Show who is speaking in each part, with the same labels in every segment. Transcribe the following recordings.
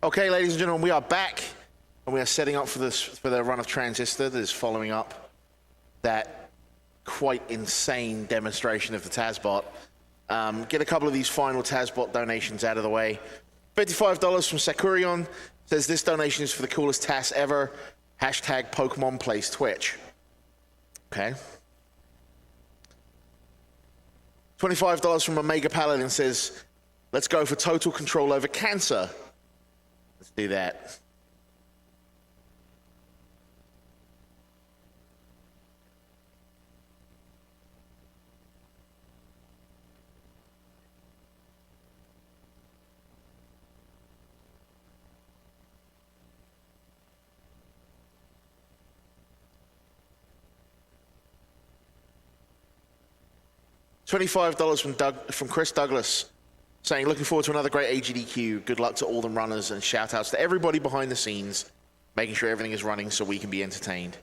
Speaker 1: Okay, ladies and gentlemen, we are back, and we are setting up for the run of Transistor that is following up that quite insane demonstration of the TASBot. Get a couple of these final TASBot donations out of the way. $55 from Sakurion says this donation is for the coolest TAS ever. Hashtag Pokemon plays Twitch. Okay. $25 from Omega Paladin says, let's go for total control over cancer. Let's do that. $25 from Chris Douglas, saying, looking forward to another great AGDQ. Good luck to all the runners, and shout outs to everybody behind the scenes, making sure everything is running so we can be entertained.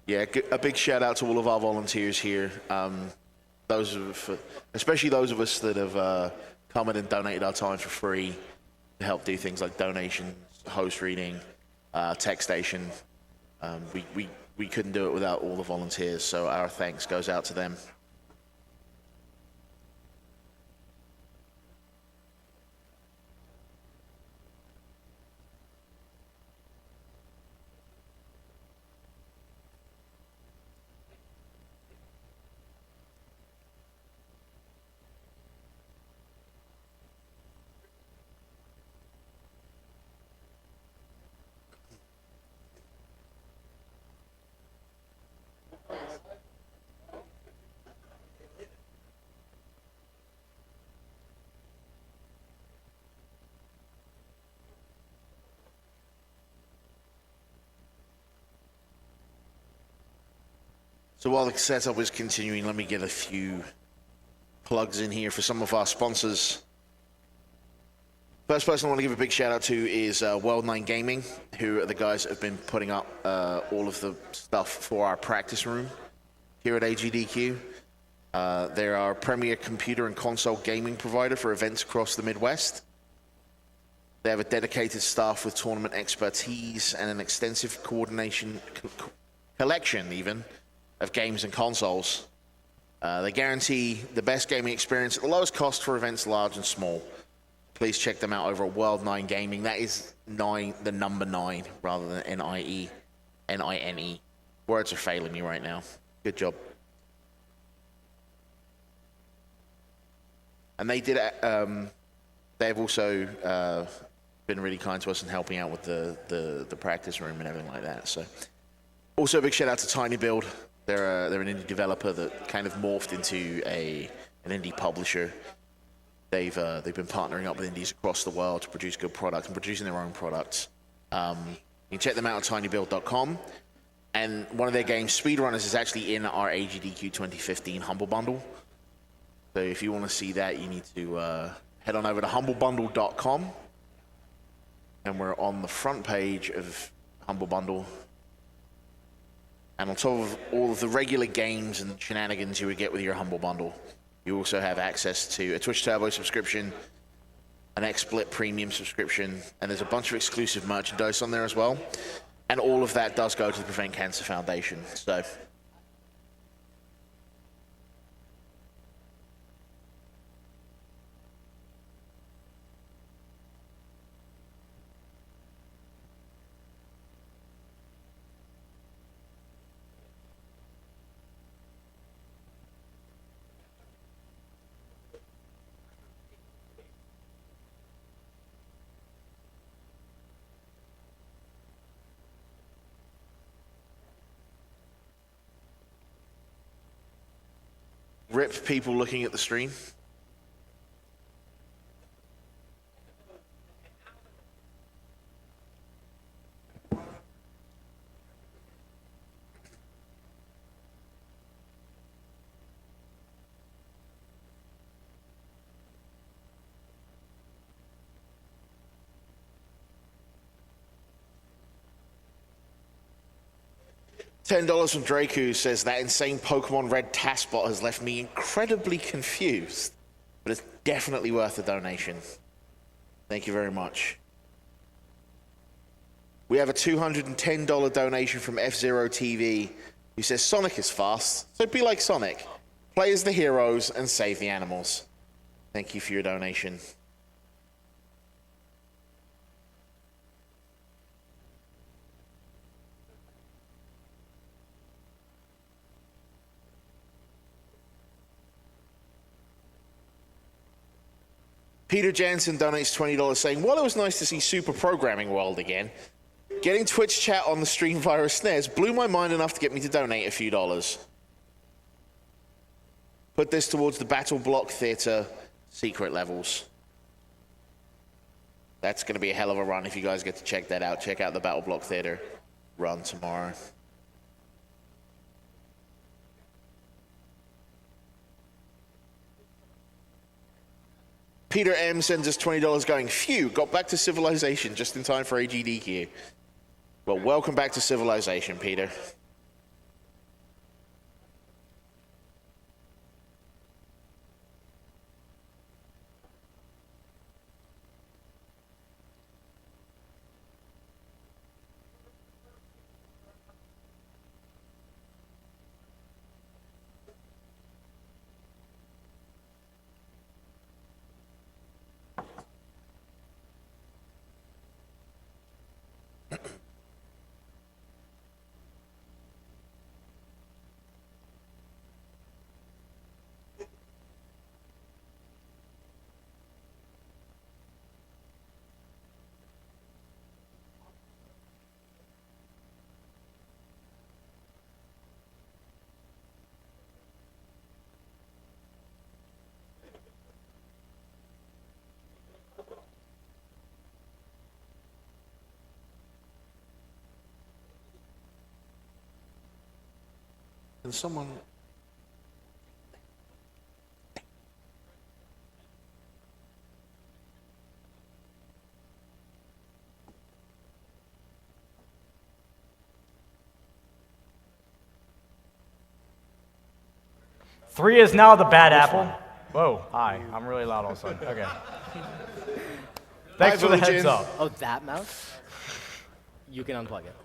Speaker 1: Yeah, a big shout out to all of our volunteers here. Especially those of us that have come in and donated our time for free to help do things like donations, host reading, tech station. We couldn't do it without all the volunteers, so our thanks goes out to them. So while the setup is continuing, let me get a few plugs in here for some of our sponsors. First person I want to give a big shout out to is World9 Gaming, who are the guys that have been putting up all of the stuff for our practice room here at AGDQ. They're our premier computer and console gaming provider for events across the Midwest. They have a dedicated staff with tournament expertise and an extensive collection even, of games and consoles. They guarantee the best gaming experience at the lowest cost for events large and small. Please check them out over at World9 Gaming. That is 9, the number 9, rather than N-I-E, N-I-N-E. Words are failing me right now. Good job. And they did. They've also been really kind to us in helping out with the practice room and everything like that. So, also a big shout out to Tiny Build. They're an indie developer that kind of morphed into an indie publisher. They've been partnering up with indies across the world to produce good products and producing their own products. You can check them out at tinybuild.com. And one of their games, Speedrunners, is actually in our AGDQ2015 Humble Bundle. So if you want to see that, you need to head on over to humblebundle.com. And we're on the front page of Humble Bundle. And on top of all of the regular games and shenanigans you would get with your Humble Bundle, you also have access to a Twitch Turbo subscription, an Xsplit premium subscription, and there's a bunch of exclusive merchandise on there as well. And all of that does go to the Prevent Cancer Foundation. So, rip people looking at the stream. $10 from Draku says that insane Pokemon Red TASBot has left me incredibly confused. but it's definitely worth a donation. Thank you very much. We have a $210 donation from F-Zero TV, who says, Sonic is fast, so be like Sonic. Play as the heroes and save the animals. Thank you for your donation. Peter Jansen donates $20 saying, while it was nice to see Super Programming World again, getting Twitch chat on the stream via a SNES blew my mind enough to get me to donate a few dollars. Put this towards the Battle Block Theater secret levels. That's going to be a hell of a run if you guys get to check that out. Check out the Battle Block Theater run tomorrow. Peter M sends us $20 going, phew, got back to Civilization just in time for AGDQ. Well, welcome back to Civilization, Peter. Can someone...
Speaker 2: Three is now the bad apple. Whoa, hi. I'm really loud all of a sudden. Okay. Thanks for the heads up.
Speaker 3: Oh, that mouse? You can unplug it.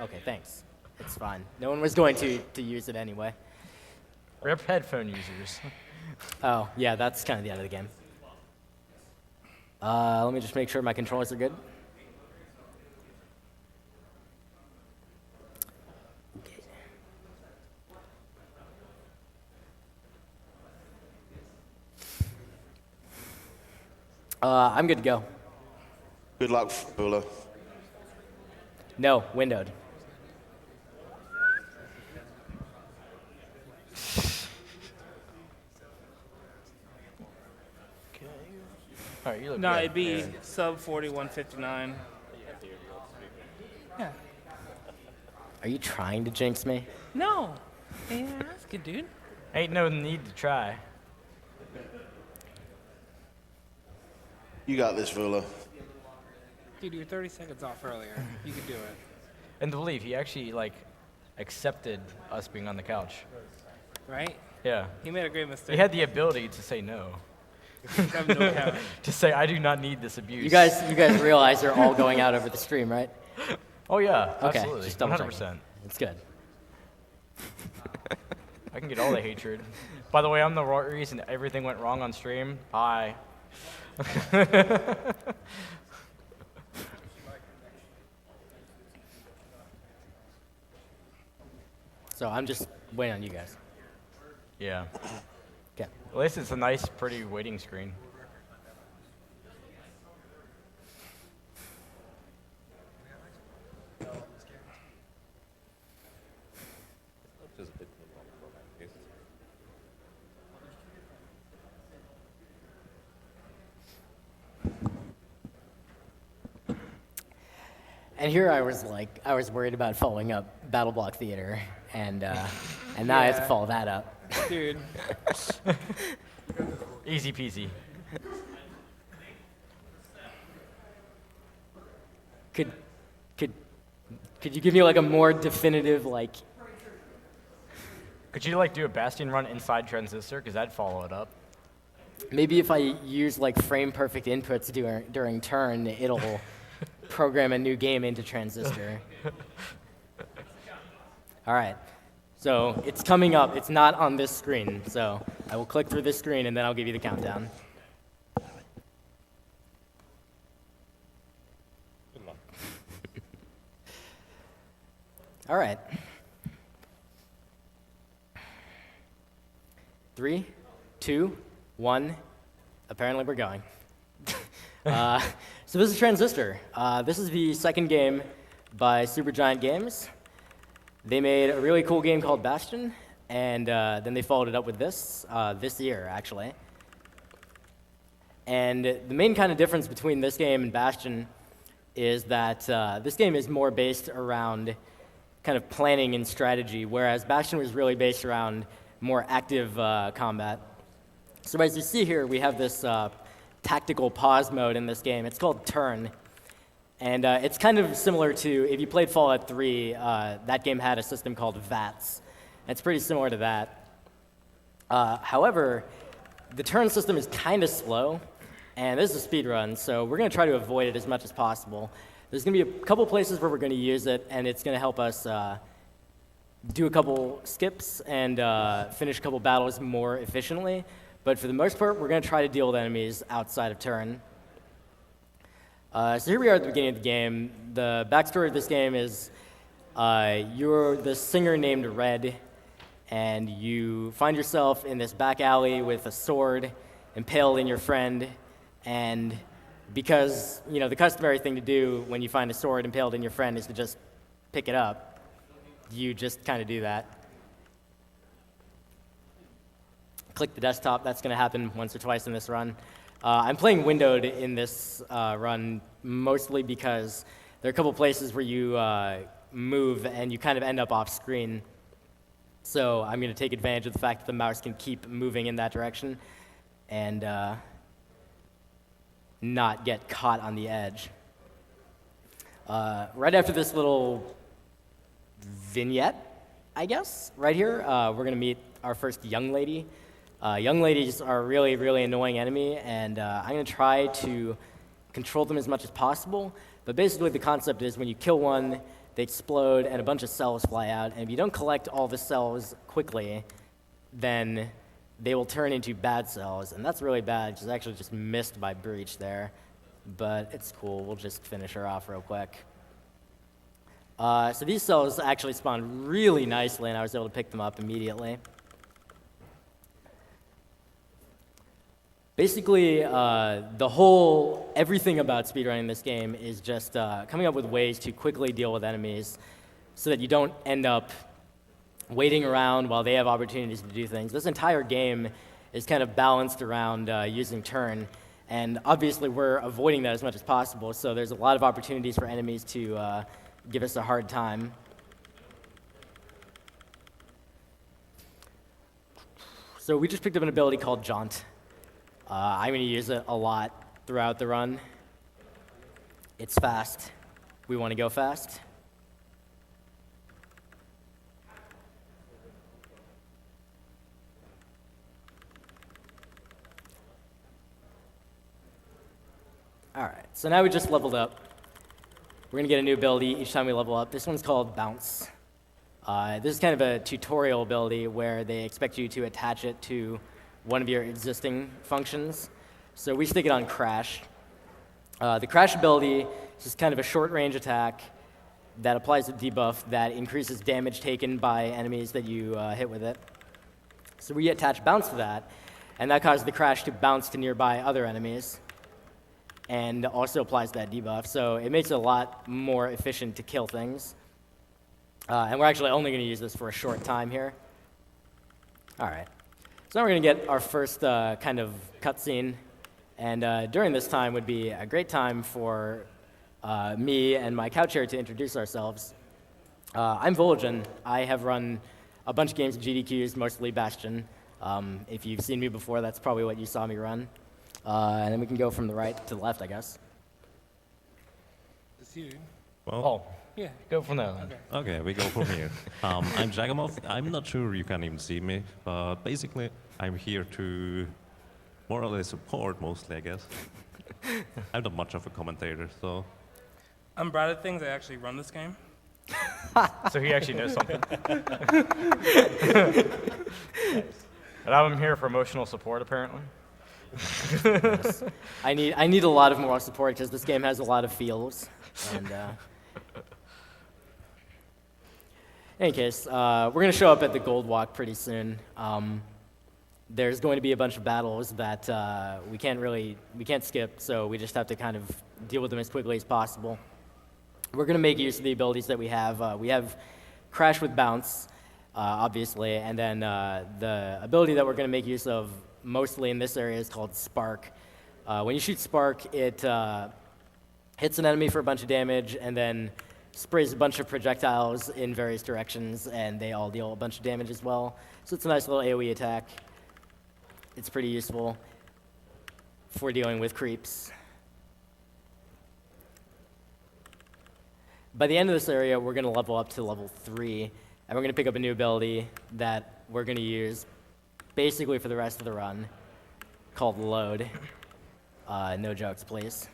Speaker 3: Okay, thanks. It's fine. No one was going to use it anyway.
Speaker 2: Rip headphone users.
Speaker 3: Oh, yeah, that's kind of the end of the game. Let me just make sure my controllers are good. Okay. I'm good to go.
Speaker 1: Good luck, Bula.
Speaker 3: No, windowed.
Speaker 2: All right, you look
Speaker 4: No,
Speaker 2: good.
Speaker 4: it'd be sub 4159. Yeah.
Speaker 3: Are you trying to jinx me?
Speaker 4: No. Yeah, that's good, dude.
Speaker 2: Ain't no need to try.
Speaker 1: You got this, Vula.
Speaker 4: Dude, you were 30 seconds off earlier. You could do it.
Speaker 2: And to believe, he actually, accepted us being on the couch.
Speaker 4: Right?
Speaker 2: Yeah.
Speaker 4: He made a great mistake.
Speaker 2: He had the ability to say no.
Speaker 4: Have no count.
Speaker 2: To say, I do not need this abuse.
Speaker 3: You guys realize they're all going out over the stream, right?
Speaker 2: Oh, yeah,
Speaker 3: Okay,
Speaker 2: absolutely.
Speaker 3: just double
Speaker 2: 100%.
Speaker 3: It's good.
Speaker 2: I can get all the hatred. By the way, I'm the reason everything went wrong on stream. Hi.
Speaker 3: So I'm just waiting on you guys.
Speaker 2: Yeah.
Speaker 3: Okay.
Speaker 2: At least it's a nice, pretty waiting screen.
Speaker 3: And here I was worried about following up Battle Block Theater, and now I have to follow that up.
Speaker 4: Dude.
Speaker 2: Easy peasy.
Speaker 3: Could you give me a more definitive
Speaker 2: Could you do a Bastion run inside Transistor? Because that'd follow it up.
Speaker 3: Maybe if I use like frame perfect inputs during turn, it'll program a new game into Transistor. All right. So it's coming up. It's not on this screen. So I will click through this screen, and then I'll give you the countdown.
Speaker 5: Good luck.
Speaker 3: All right. 3, 2, 1. Apparently we're going. So this is Transistor. This is the second game by Supergiant Games. They made a really cool game called Bastion, and then they followed it up with this year, actually. And the main kind of difference between this game and Bastion is that this game is more based around kind of planning and strategy, whereas Bastion was really based around more active combat. So as you see here, we have this tactical pause mode in this game. It's called Turn. And it's kind of similar to, if you played Fallout 3, that game had a system called VATS. It's pretty similar to that. However, the turn system is kind of slow, and this is a speedrun, so we're going to try to avoid it as much as possible. There's going to be a couple places where we're going to use it, and it's going to help us do a couple skips and finish a couple battles more efficiently. But for the most part, we're going to try to deal with enemies outside of turn. So here we are at the beginning of the game. The backstory of this game is you're the singer named Red, and you find yourself in this back alley with a sword impaled in your friend. And because the customary thing to do when you find a sword impaled in your friend is to just pick it up, you just kind of do that. Click the desktop. That's going to happen once or twice in this run. I'm playing windowed in this run mostly because there are a couple places where you move and you kind of end up off screen. So I'm going to take advantage of the fact that the mouse can keep moving in that direction and not get caught on the edge. Right after this little vignette, I guess, right here, we're going to meet our first young lady. Young ladies are a really, really annoying enemy, and I'm going to try to control them as much as possible. But basically, the concept is when you kill one, they explode, and a bunch of cells fly out. And if you don't collect all the cells quickly, then they will turn into bad cells. And that's really bad. She's actually just missed by Breach there. But it's cool. We'll just finish her off real quick. So these cells actually spawned really nicely, and I was able to pick them up immediately. Basically, everything about speedrunning this game is just coming up with ways to quickly deal with enemies so that you don't end up waiting around while they have opportunities to do things. This entire game is kind of balanced around using turn, and obviously we're avoiding that as much as possible, so there's a lot of opportunities for enemies to give us a hard time. So we just picked up an ability called Jaunt. I'm going to use it a lot throughout the run. It's fast. We want to go fast. All right, so now we just leveled up. We're going to get a new ability each time we level up. This one's called Bounce. This is kind of a tutorial ability where they expect you to attach it to one of your existing functions. So we stick it on Crash. The Crash ability is just kind of a short-range attack that applies a debuff that increases damage taken by enemies that you hit with it. So we attach Bounce to that, and that causes the Crash to bounce to nearby other enemies, and also applies that debuff. So it makes it a lot more efficient to kill things. And we're actually only going to use this for a short time here. All right. So now we're going to get our first kind of cutscene, and during this time would be a great time for me and my couch here to introduce ourselves. I'm Vulajin. I have run a bunch of games of GDQs, mostly Bastion. If you've seen me before, that's probably what you saw me run. And then we can go from the right to the left, I guess.
Speaker 4: It's you.
Speaker 5: Well,
Speaker 4: Yeah.
Speaker 2: Go from there.
Speaker 5: okay, we go from here. I'm Jagamoth. I'm not sure you can even see me, but basically I'm here to more or less support mostly, I guess. I'm not much of a commentator, so
Speaker 4: I'm Brad at things. I actually run this game.
Speaker 2: So he actually knows something. And I'm here for emotional support, apparently.
Speaker 3: I need a lot of moral support because this game has a lot of feels. And in any case, we're going to show up at the Gold Walk pretty soon. There's going to be a bunch of battles that we can't skip, so we just have to kind of deal with them as quickly as possible. We're going to make use of the abilities that we have. We have Crash with Bounce, obviously, and then the ability that we're going to make use of mostly in this area is called Spark. When you shoot Spark, it hits an enemy for a bunch of damage and then sprays a bunch of projectiles in various directions, and they all deal a bunch of damage as well. So it's a nice little AoE attack. It's pretty useful for dealing with creeps. By the end of this area, we're going to level up to level 3, and we're going to pick up a new ability that we're going to use basically for the rest of the run, called Load. No jokes, please.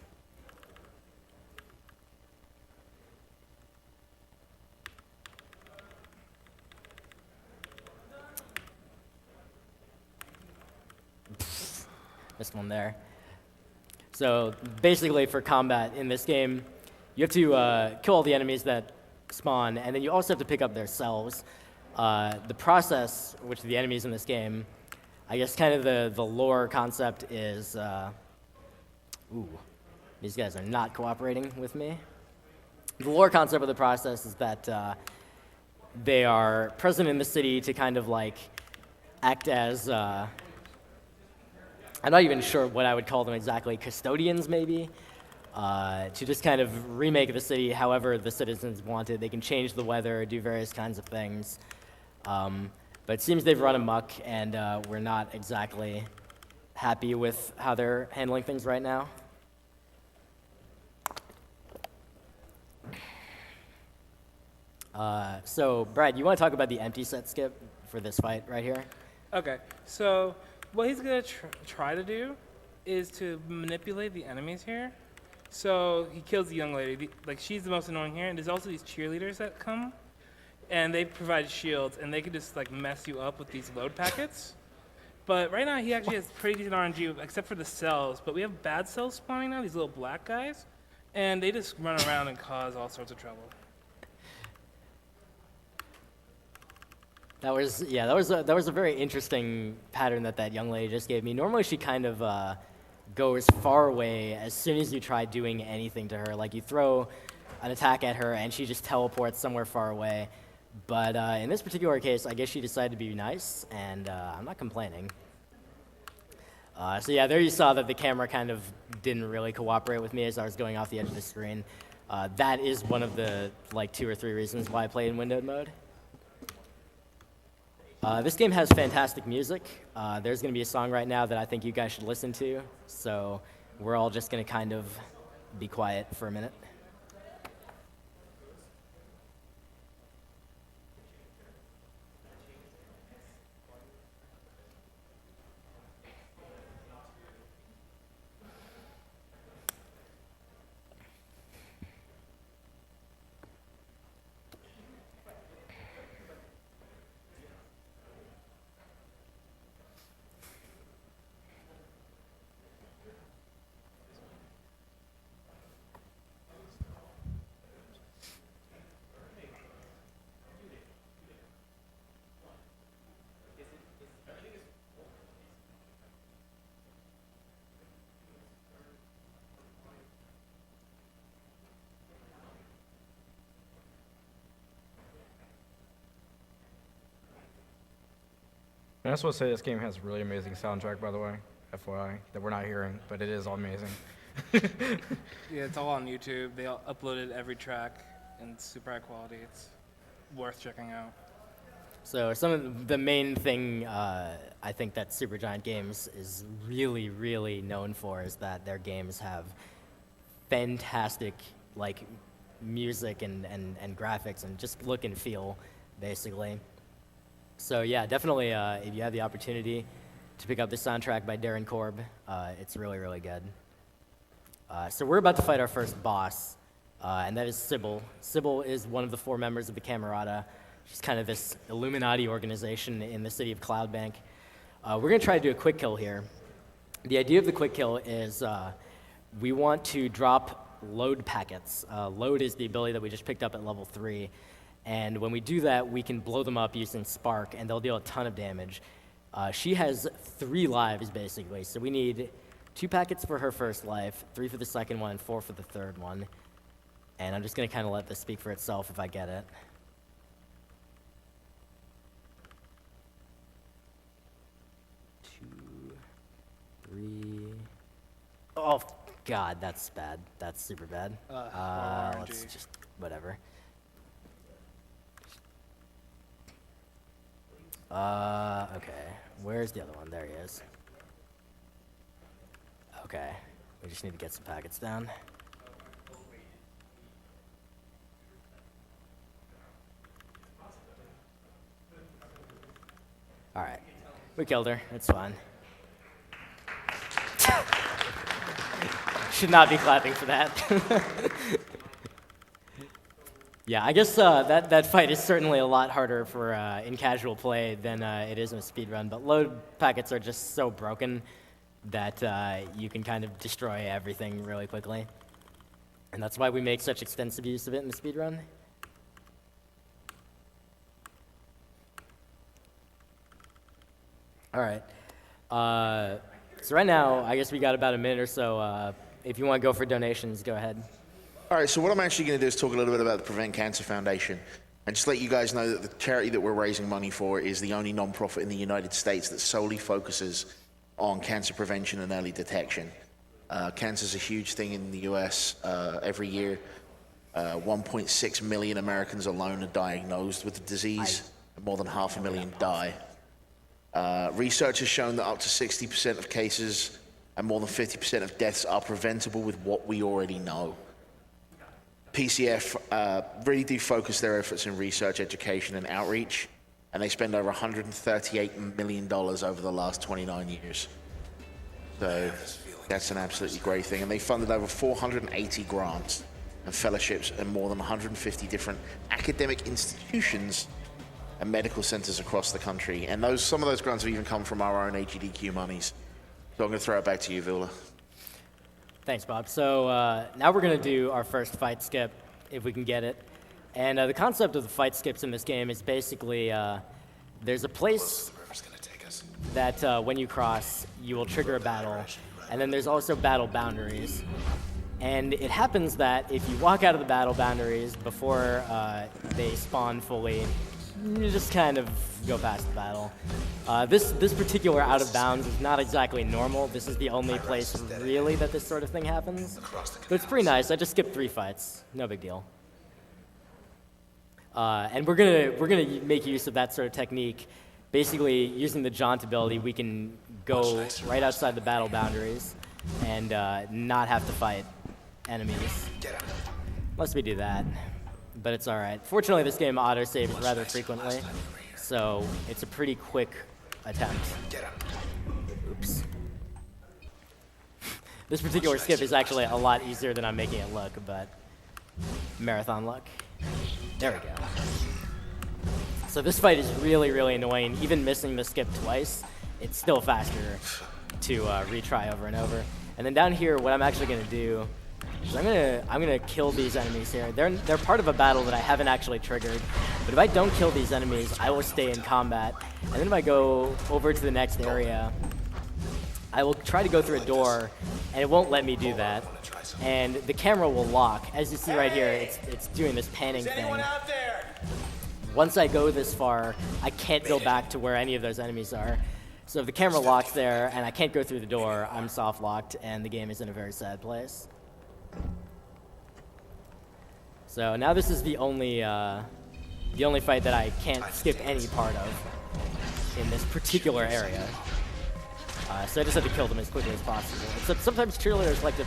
Speaker 3: Missed one there. So basically for combat in this game, you have to kill all the enemies that spawn, and then you also have to pick up their cells. The process, which the enemies in this game, I guess kind of the lore concept is, ooh, these guys are not cooperating with me. The lore concept of the process is that they are present in the city to kind of like act as, I'm not even sure what I would call them exactly, custodians maybe, to just kind of remake the city however the citizens want it. They can change the weather, do various kinds of things. But it seems they've run amok, and we're not exactly happy with how they're handling things right now. So, Brad, you want to talk about the empty set skip for this fight right here?
Speaker 4: Okay, so what he's going to try to do is to manipulate the enemies here. So he kills the young lady. Like, she's the most annoying here, and there's also these cheerleaders that come, and they provide shields, and they can just like mess you up with these load packets. But right now he actually has pretty decent RNG, except for the cells. But we have bad cells spawning now, these little black guys, and they just run around and cause all sorts of trouble.
Speaker 3: That was a very interesting pattern that young lady just gave me. Normally she kind of goes far away as soon as you try doing anything to her. Like you throw an attack at her and she just teleports somewhere far away. But in this particular case, I guess she decided to be nice, and I'm not complaining. So yeah, there you saw that the camera kind of didn't really cooperate with me as I was going off the edge of the screen. That is one of the like 2 or 3 reasons why I play in windowed mode. This game has fantastic music. There's going to be a song right now that I think you guys should listen to, so we're all just going to kind of be quiet for a minute.
Speaker 2: I just want to say this game has a really amazing soundtrack, by the way, FYI, that we're not hearing, but it is amazing.
Speaker 4: Yeah, it's all on YouTube. They all uploaded every track in super high quality. It's worth checking out.
Speaker 3: So some of the main thing I think that Supergiant Games is really, really known for is that their games have fantastic like music and graphics and just look and feel, basically. So yeah, definitely if you have the opportunity to pick up the soundtrack by Darren Korb. It's really, really good. So we're about to fight our first boss, and that is Sybil. Sybil is one of the 4 members of the Camerata. She's kind of this Illuminati organization in the city of Cloudbank. We're going to try to do a quick kill here. The idea of the quick kill is we want to drop load packets. Load is the ability that we just picked up at level 3. And when we do that, we can blow them up using Spark, and they'll deal a ton of damage. She has 3 lives, basically. So we need 2 packets for her first life, 3 for the second one, and 4 for the third one. And I'm just going to kind of let this speak for itself if I get it. Oh, God, that's bad. That's super bad. Let's just, whatever. Okay. Where's the other one? There he is. Okay. We just need to get some packets down. All right. We killed her. It's fine. Should not be clapping for that. Yeah, I guess that fight is certainly a lot harder for in casual play than it is in a speedrun, but load packets are just so broken that you can kind of destroy everything really quickly. And that's why we make such extensive use of it in the speedrun. All right. So right now, I guess we got about a minute or so. If you want to go for donations, go ahead.
Speaker 1: All right, so what I'm actually going to do is talk a little bit about the Prevent Cancer Foundation and just let you guys know that the charity that we're raising money for is the only non-profit in the United States that solely focuses on cancer prevention and early detection. Cancer is a huge thing in the US. Every year, 1.6 million Americans alone are diagnosed with the disease, and more than 500,000 die. Research has shown that up to 60% of cases and more than 50% of deaths are preventable with what we already know. PCF really do focus their efforts in research, education, and outreach, and they spend over $138 million over the last 29 years. So that's an absolutely great thing. And they funded over 480 grants and fellowships in more than 150 different academic institutions and medical centers across the country. And some of those grants have even come from our own AGDQ monies. So I'm going to throw it back to you, Vula.
Speaker 3: Thanks, Bob. So now we're going to do our first fight skip, if we can get it. And the concept of the fight skips in this game is basically there's a place that when you cross, you will trigger a battle. And then there's also battle boundaries. And it happens that if you walk out of the battle boundaries before they spawn fully, you just kind of go past the battle. This particular out of bounds is not exactly normal. This is the only place really that this sort of thing happens. But it's pretty nice. I just skipped 3 fights. No big deal. And we're gonna make use of that sort of technique. Basically, using the jaunt ability, we can go right outside the battle boundaries and not have to fight enemies. Unless we do that. But it's all right. Fortunately, this game auto-saves rather frequently, so it's a pretty quick attempt. Oops. This particular skip is actually a lot easier than I'm making it look, but marathon luck. There we go. So this fight is really, really annoying. Even missing the skip twice, it's still faster to retry over and over. And then down here, what I'm actually going to do is I'm gonna kill these enemies here. They're part of a battle that I haven't actually triggered. But if I don't kill these enemies, I will stay in combat. And then if I go over to the next area, I will try to go through a door, and it won't let me do that. And the camera will lock. As you see right here, it's doing this panning thing. Once I go this far, I can't go back to where any of those enemies are. So if the camera locks there and I can't go through the door, I'm soft locked, and the game is in a very sad place. So now this is the only fight that I can't skip any part of in this particular area. So I just have to kill them as quickly as possible. Except sometimes cheerleaders like to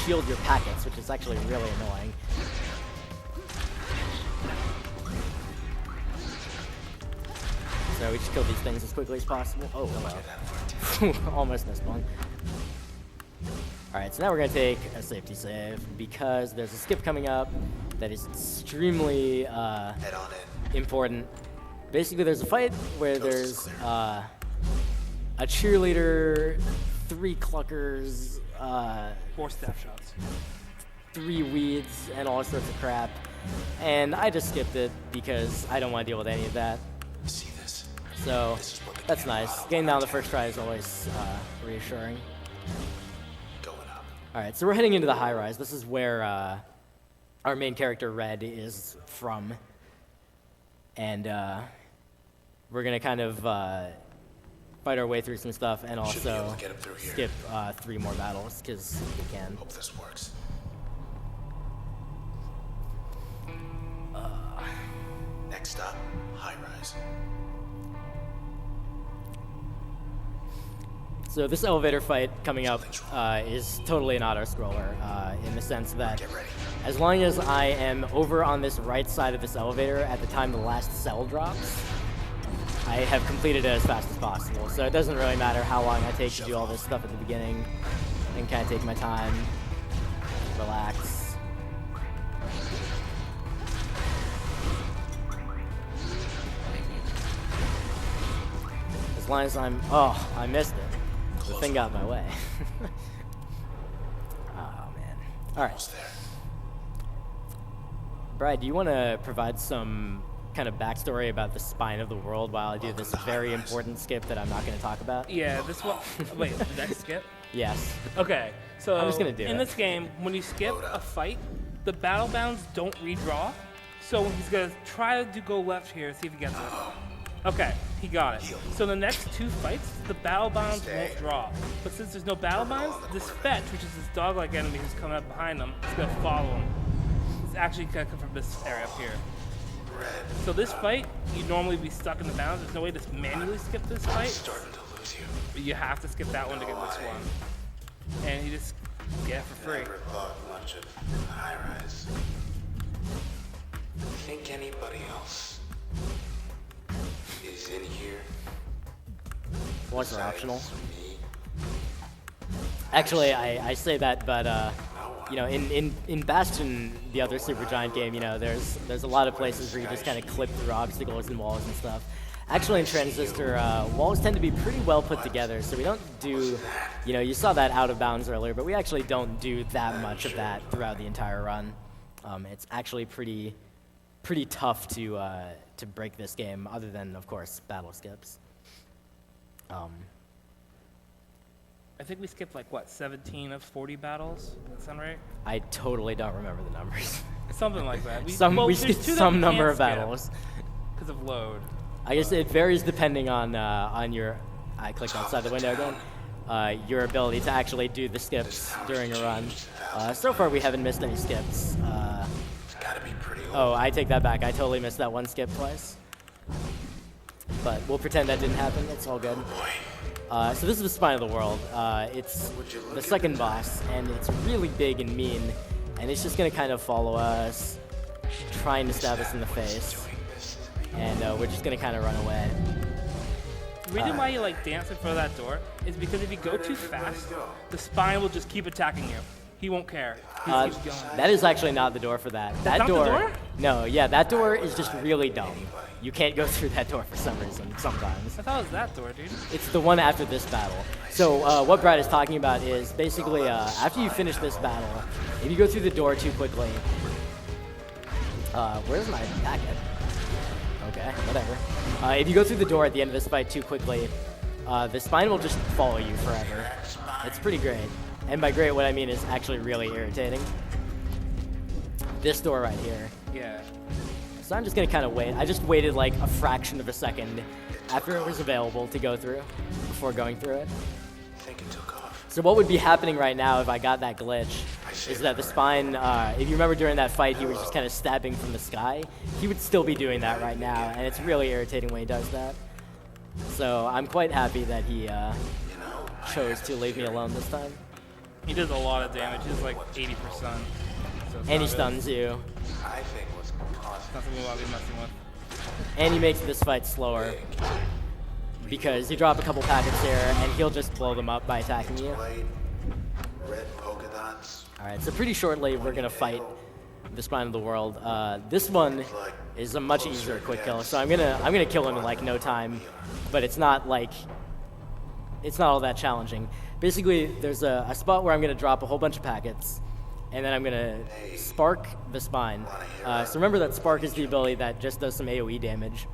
Speaker 3: shield your packets, which is actually really annoying. So we just kill these things as quickly as possible. Oh, hello. Almost missed one. Alright, so now we're going to take a safety save because there's a skip coming up that is extremely important. Basically, there's a fight where there's a cheerleader, 3 cluckers,
Speaker 4: 4 staff shots.
Speaker 3: 3 weeds, and all sorts of crap. And I just skipped it because I don't want to deal with any of that.
Speaker 6: See this?
Speaker 3: So that's nice. Getting down the first try is always reassuring.
Speaker 6: Going up.
Speaker 3: Alright, so we're heading into the high rise. This is where our main character, Red, is from. And we're going to kind of fight our way through some stuff and
Speaker 6: Should be able
Speaker 3: also
Speaker 6: to get up through here.
Speaker 3: skip 3 more battles, because we can.
Speaker 6: Hope this works. Next stop, high rise.
Speaker 3: So this elevator fight coming up is totally an auto-scroller in the sense that
Speaker 6: Get ready.
Speaker 3: as long as I am over on this right side of this elevator at the time the last cell drops, I have completed it as fast as possible. So it doesn't really matter how long I take to do all this stuff at the beginning. I can kind of take my time, relax. As long as I'm, oh, I missed it. The thing got in my way. Oh man. All right.
Speaker 6: Almost there.
Speaker 3: Brad, do you want to provide some kind of backstory about the spine of the world while I do this very important skip that I'm not going to talk about?
Speaker 4: Yeah, this one. Wait, did I skip?
Speaker 3: Yes.
Speaker 4: Okay, so
Speaker 3: I'm just gonna do
Speaker 4: in
Speaker 3: it.
Speaker 4: this game, when you skip a fight, the battle bounds don't redraw. So he's gonna try to go left here, see if he gets it. Okay, he got it. So the next 2 fights, the battle bounds won't draw. But since there's no battle bounds, this fetch, which is this dog-like enemy who's coming up behind him, is gonna follow him. It's actually gonna come from this area up here. So this fight, you'd normally be stuck in the bounds. There's no way to manually skip this fight.
Speaker 6: Starting to lose you.
Speaker 4: But you have to skip that one to get this one. And you just get it for free.
Speaker 6: Never thought much of high rise. Think anybody else is in here?
Speaker 3: Was it optional?
Speaker 6: besides me?
Speaker 3: Actually, I say that, but you know, in Bastion, the other Supergiant game, you know, there's a lot of places where you just kind of clip through obstacles and walls and stuff. Actually, in Transistor, walls tend to be pretty well put together, so we don't do, you know, you saw that out of bounds earlier, but we actually don't do that much of that throughout the entire run. It's actually pretty tough to break this game, other than, of course, battle skips.
Speaker 4: I think we skipped like what, 17 of 40 battles? Does that sound right?
Speaker 3: I totally don't remember the numbers.
Speaker 4: Something like that.
Speaker 3: We
Speaker 4: there's
Speaker 3: skipped
Speaker 4: 2 that
Speaker 3: some
Speaker 4: we
Speaker 3: number
Speaker 4: can't
Speaker 3: of
Speaker 4: skip
Speaker 3: battles.
Speaker 4: because of load.
Speaker 3: I guess it varies depending on your. I clicked outside the window again. Your ability to actually do the skips during a run. So far, we haven't missed any skips.
Speaker 6: It's gotta be pretty old.
Speaker 3: Oh, I take that back. I totally missed that one skip twice. But we'll pretend that didn't happen. It's all good. So this is the spine of the world. It's the second boss, and it's really big and mean, and it's just gonna kind of follow us, trying to stab us in the face, and we're just gonna kind of run away.
Speaker 4: The reason why you like dance in front of that door is because if you go too fast, the spine will just keep attacking you. He won't care. He keeps going.
Speaker 3: That is actually not the door for that.
Speaker 4: That's not the door?
Speaker 3: No, yeah, that door is just really dumb. You can't go through that door for some reason, sometimes.
Speaker 4: I thought it was that door, dude.
Speaker 3: It's the one after this battle. So what Brad is talking about is basically after you finish this battle, if you go through the door too quickly, where's my packet? Okay, whatever. If you go through the door at the end of this fight too quickly, the spine will just follow you forever. It's pretty great. And by great, what I mean is actually really irritating. This door right here.
Speaker 4: Yeah.
Speaker 3: So I'm just gonna kind of wait. I just waited like a fraction of a second after it was available to go through before going through it.
Speaker 6: I think it took off.
Speaker 3: So what would be happening right now if I got that glitch is that the spine, if you remember during that fight, he was just kind of stabbing from the sky. He would still be doing that right now, and it's really irritating when he does that. So I'm quite happy that he chose to leave me alone this time.
Speaker 4: He does a lot of damage. He's like 80%. So it's
Speaker 3: And he
Speaker 4: not
Speaker 3: stuns you.
Speaker 6: I think was causing
Speaker 4: Not something we'll be messing with.
Speaker 3: And he makes this fight slower. because you drop a couple packets here, and he'll just blow them up by attacking you.
Speaker 6: White, red polka dots.
Speaker 3: All right, so pretty shortly we're gonna fight the Spine of the World. This one is a much easier quick kill, so I'm gonna kill him in like no time, but it's not all that challenging. Basically, there's a spot where I'm gonna drop a whole bunch of packets, and then I'm gonna spark the Spine. So remember that spark is the ability that just does some AoE damage.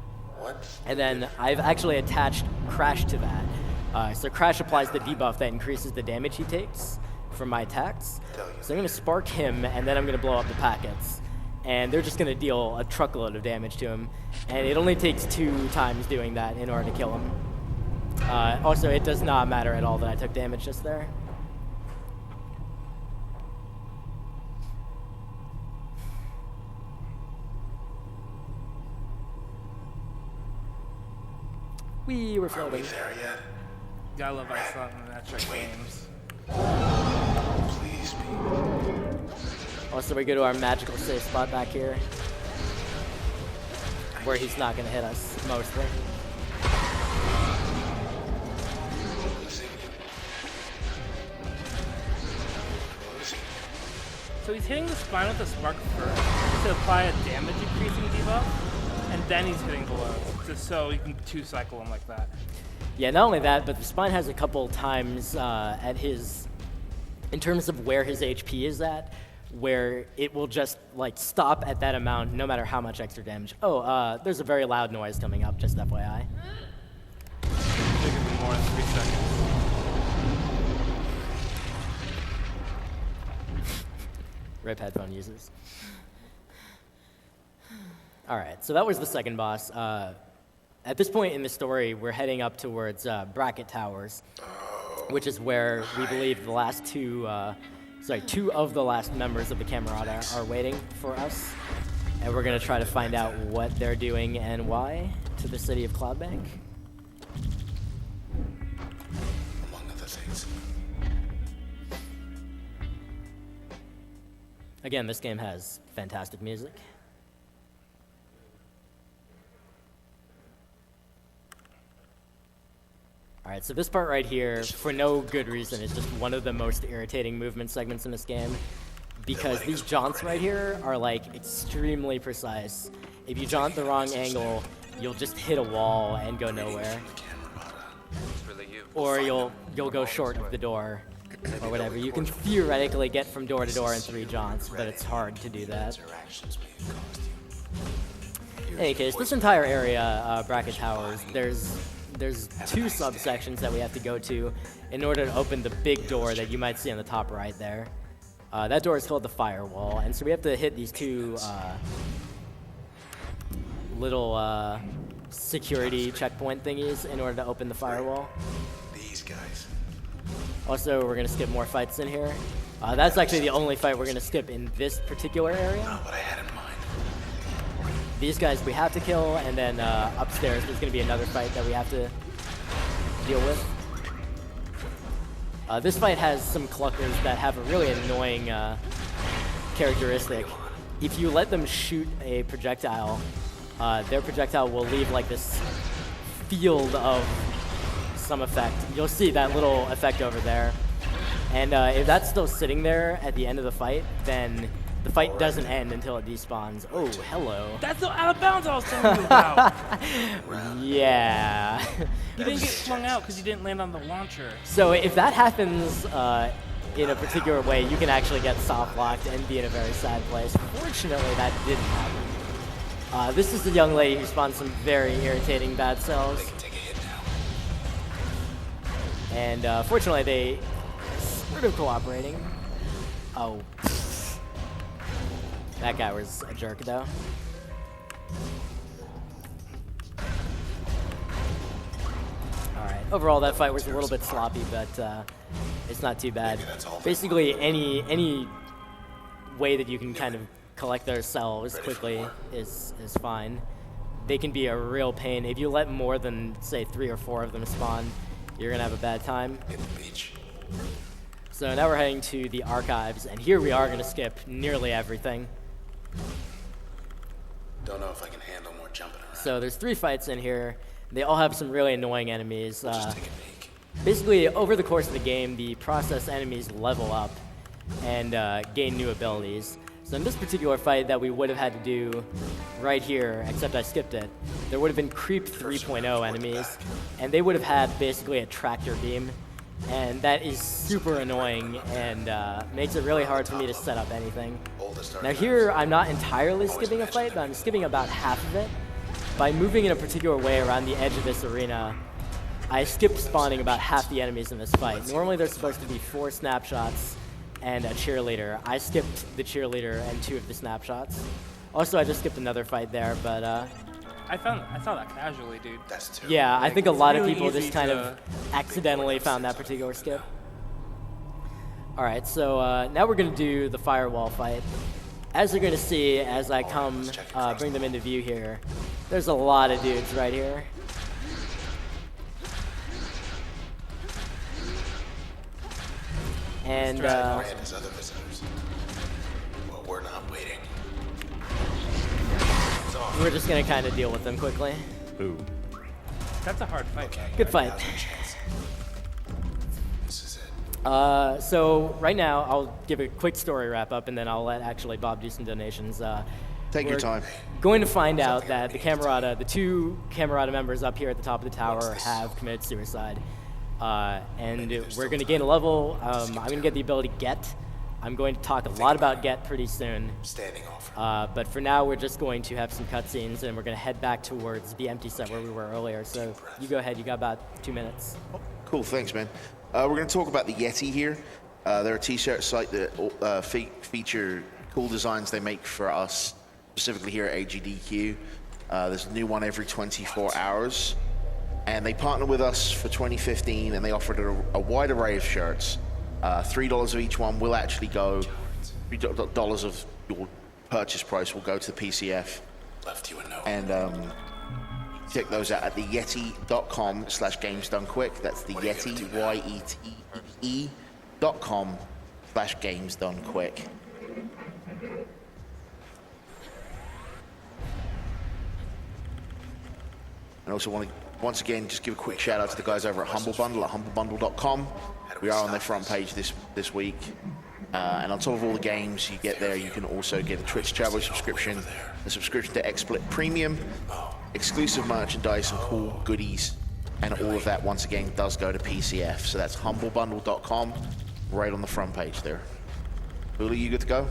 Speaker 3: And then I've actually attached Crash to that. So Crash applies the debuff that increases the damage he takes from my attacks. So I'm going to spark him, and then I'm going to blow up the packets. And they're just going to deal a truckload of damage to him. And it only takes 2 times doing that in order to kill him. Also, it does not matter at all that I took damage just there. We were
Speaker 6: Are we
Speaker 3: floating.
Speaker 6: there yet?
Speaker 4: Gotta love Iceland and Metric games.
Speaker 6: Please be.
Speaker 3: Also, we go to our magical safe spot back here, where he's not going to hit us, mostly.
Speaker 4: So he's hitting the Spine with the Spark first to apply a damage increasing debuff, and then he's hitting below, just so you can 2-cycle him like that.
Speaker 3: Yeah, not only that, but the Spine has a couple times in terms of where his HP is at, where it will just like stop at that amount no matter how much extra damage. Oh, there's a very loud noise coming up, just FYI.
Speaker 4: It could be more than 3 seconds.
Speaker 3: Rip headphone users. All right, so that was the second boss. At this point in the story, we're heading up towards Brackett Towers, which is where we believe the last two of the last members of the Camerata are waiting for us. And we're going to try to find out what they're doing and why to the city of Cloudbank.
Speaker 6: Among other things.
Speaker 3: Again, this game has fantastic music. All right, so this part right here, for no good reason, is just one of the most irritating movement segments in this game, because these jaunts right here are like extremely precise. If you jaunt the wrong angle, you'll just hit a wall and go nowhere, or you'll go short of the door, or whatever. You can theoretically get from door to door in 3 jaunts, but it's hard to do that. In any case, this entire area, Brackett Towers, there's 2 subsections that we have to go to in order to open the big door that you might see on the top right there. That door is called the Firewall, and so we have to hit these 2 little security checkpoint thingies in order to open the firewall.
Speaker 6: These guys.
Speaker 3: Also, we're going to skip more fights in here. That's actually the only fight we're going to skip in this particular area.
Speaker 6: Not what I had in mind.
Speaker 3: These guys we have to kill, and then upstairs there's going to be another fight that we have to deal with. This fight has some cluckers that have a really annoying characteristic. If you let them shoot a projectile, their projectile will leave like this field of some effect. You'll see that little effect over there. And if that's still sitting there at the end of the fight, then the fight doesn't end until it despawns. Oh, hello.
Speaker 4: That's the out of bounds I was telling you about.
Speaker 3: Yeah.
Speaker 4: You didn't get flung out because you didn't land on the launcher.
Speaker 3: So if that happens in a particular way, you can actually get soft locked and be in a very sad place. Fortunately, that didn't happen. This is the young lady who spawned some very irritating bad cells.
Speaker 6: Take a hit now.
Speaker 3: And fortunately, they sort of cooperating. Oh. That guy was a jerk, though. Alright, overall that fight was a little bit sloppy, but it's not too bad. Basically, any way that you can kind of collect their cells quickly is fine. They can be a real pain. If you let more than, say, 3 or 4 of them spawn, you're going to have a bad time.
Speaker 6: Hit the beach.
Speaker 3: So now we're heading to the archives, and here we are going to skip nearly everything.
Speaker 6: Don't know if I can handle more jumping around.
Speaker 3: So there's 3 fights in here. They all have some really annoying enemies.
Speaker 6: Just take a peek.
Speaker 3: Basically, over the course of the game, the process enemies level up and gain new abilities. So in this particular fight that we would have had to do right here, except I skipped it, there would have been Creep 3.0 enemies, and they would have had basically a tractor beam, and that is super annoying and makes it really hard for me to set up anything. Now here, I'm not entirely skipping a fight, but I'm skipping about half of it. By moving in a particular way around the edge of this arena, I skipped spawning about half the enemies in this fight. Normally there's supposed to be 4 snapshots and a cheerleader. I skipped the cheerleader and 2 of the snapshots. Also, I just skipped another fight there, but
Speaker 4: I saw that casually, dude.
Speaker 6: That's too.
Speaker 3: yeah, I think a lot of
Speaker 4: really
Speaker 3: people
Speaker 4: easy
Speaker 3: just kind
Speaker 4: to-
Speaker 3: of accidentally found that particular skip. All right, so now we're gonna do the firewall fight. As you're gonna see, as I come bring them into view here, there's a lot of dudes right here. And
Speaker 6: And his other visitors. Well, we're not waiting.
Speaker 3: we're just gonna kind of deal with them quickly.
Speaker 5: Ooh.
Speaker 4: That's a hard fight.
Speaker 3: Good fight.
Speaker 6: This is it.
Speaker 3: So right now, I'll give a quick story wrap up, and then I'll let actually Bob do some donations.
Speaker 1: Take your
Speaker 3: We're
Speaker 1: time.
Speaker 3: Going to find out that the Camerata, the 2 Camerata members up here at the top of the tower have committed suicide. And we're going to gain a level. I'm going to get the ability Get. I'm going to talk a lot about Get pretty soon.
Speaker 6: Standing offer.
Speaker 3: But for now, we're just going to have some cutscenes, and we're going to head back towards the empty set where we were earlier. So you go ahead. You got about 2 minutes.
Speaker 1: Cool, thanks, man. We're going to talk about the Yeti here. They're a t-shirt site that feature cool designs they make for us, specifically here at AGDQ. There's a new one every 24 hours. And they partnered with us for 2015, and they offered a wide array of shirts. $3 of each one will actually go, $3 of your purchase price will go to the PCF.
Speaker 6: Left you a note.
Speaker 1: And check those out at the Yeti.com/gamesdonequick. That's the Yeti, YETE.com/gamesdonequick. And also want to once again just give a quick shout out to the guys over at Humble Bundle at humblebundle.com. We are on their front page this week. And on top of all the games you get there, you can also get a Twitch Turbo subscription, a subscription to Xsplit Premium, exclusive merchandise and cool goodies, and all of that once again does go to PCF. So that's humblebundle.com, right on the front page there. Hulu, you good to go?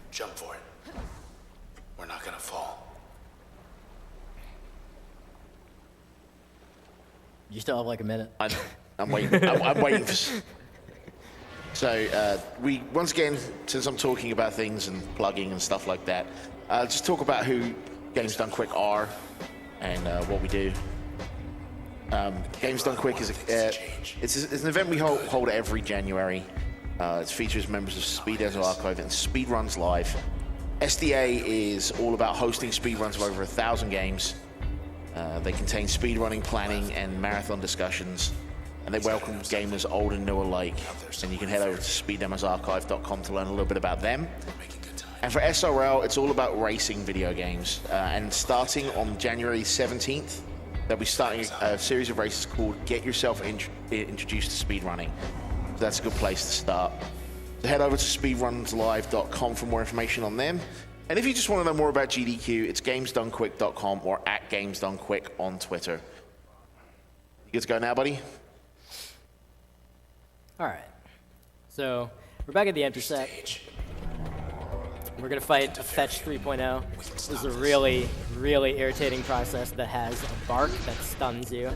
Speaker 6: Jump for it. We're not gonna fall.
Speaker 3: You still have like a minute.
Speaker 1: I'm waiting. I'm waiting for. So we once again, since I'm talking about things and plugging and stuff like that, just talk about who Games Done Quick are and what we do. Games Done Quick is it's an event we hold every January. It features members of Speedrun's Archive and Speedruns Live. SDA is all about hosting speedruns of over 1,000 games. They contain speedrunning, planning, and marathon discussions, and they welcome gamers old and new alike. And you can head over to speeddemorsarchive.com to learn a little bit about them. And for SRL, it's all about racing video games. And starting on January 17th, they'll be starting a series of races called Get Yourself Introduced to Speedrunning. So that's a good place to start. So head over to speedrunslive.com for more information on them. And if you just want to know more about GDQ, it's gamesdonequick.com or at gamesdonequick on Twitter. You good to go now, buddy?
Speaker 3: All right. So we're back at the empty set. We're going to fight a Fetch 3.0. This is a really, really irritating process that has a bark that stuns you.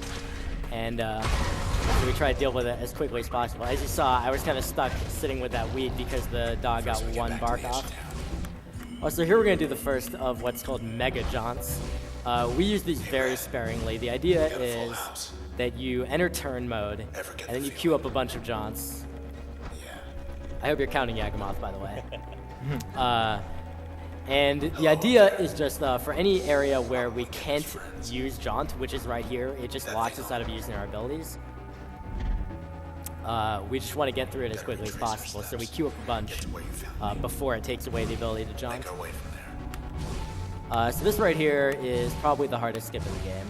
Speaker 3: And so we try to deal with it as quickly as possible. As you saw, I was kind of stuck sitting with that weed because the dog got one bark off. Also, here we're going to do the first of what's called Mega Jaunts. We use these very sparingly. The idea is that you enter turn mode, and then you queue up a bunch of jaunts. I hope you're counting Yagamoth, by the way. And the idea is just for any area where we can't use jaunt, which is right here, it just locks us out of using our abilities. We just want to get through it as quickly as possible, so we queue up a bunch before it takes away the ability to jaunt. So this right here is probably the hardest skip in the game.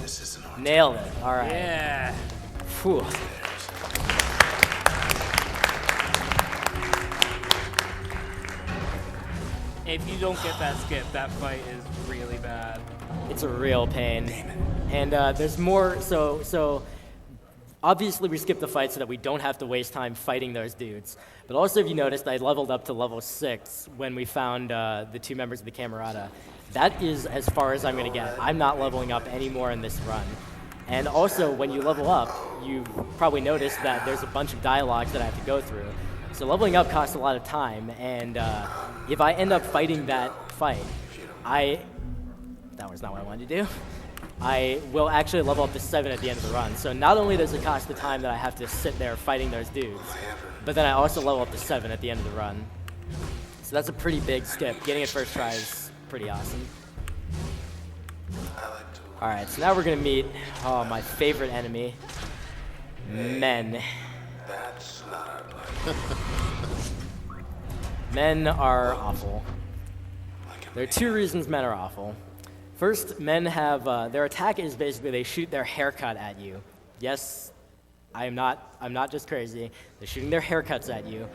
Speaker 6: This isn't hard.
Speaker 3: Nailed it. All right.
Speaker 4: Yeah.
Speaker 3: Phew.
Speaker 4: If you don't get that skip, that fight is really bad.
Speaker 3: It's a real pain. And there's more, so obviously we skipped the fight so that we don't have to waste time fighting those dudes. But also if you noticed, I leveled up to level 6 when we found the 2 members of the Camerata. That is as far as I'm gonna get. I'm not leveling up anymore in this run. And also when you level up, you've probably noticed that there's a bunch of dialogues that I have to go through. So leveling up costs a lot of time, and if I end up fighting that fight, that was not what I wanted to do. I will actually level up to 7 at the end of the run. So not only does it cost the time that I have to sit there fighting those dudes, but then I also level up to 7 at the end of the run. So that's a pretty big skip. Getting it first try is pretty awesome. Alright, so now we're gonna meet, my favorite enemy, men.
Speaker 6: That's not our place.
Speaker 3: Men are awful. There are 2 reasons men are awful. First, men have, their attack is basically they shoot their haircut at you. Yes, I'm not just crazy. They're shooting their haircuts at you.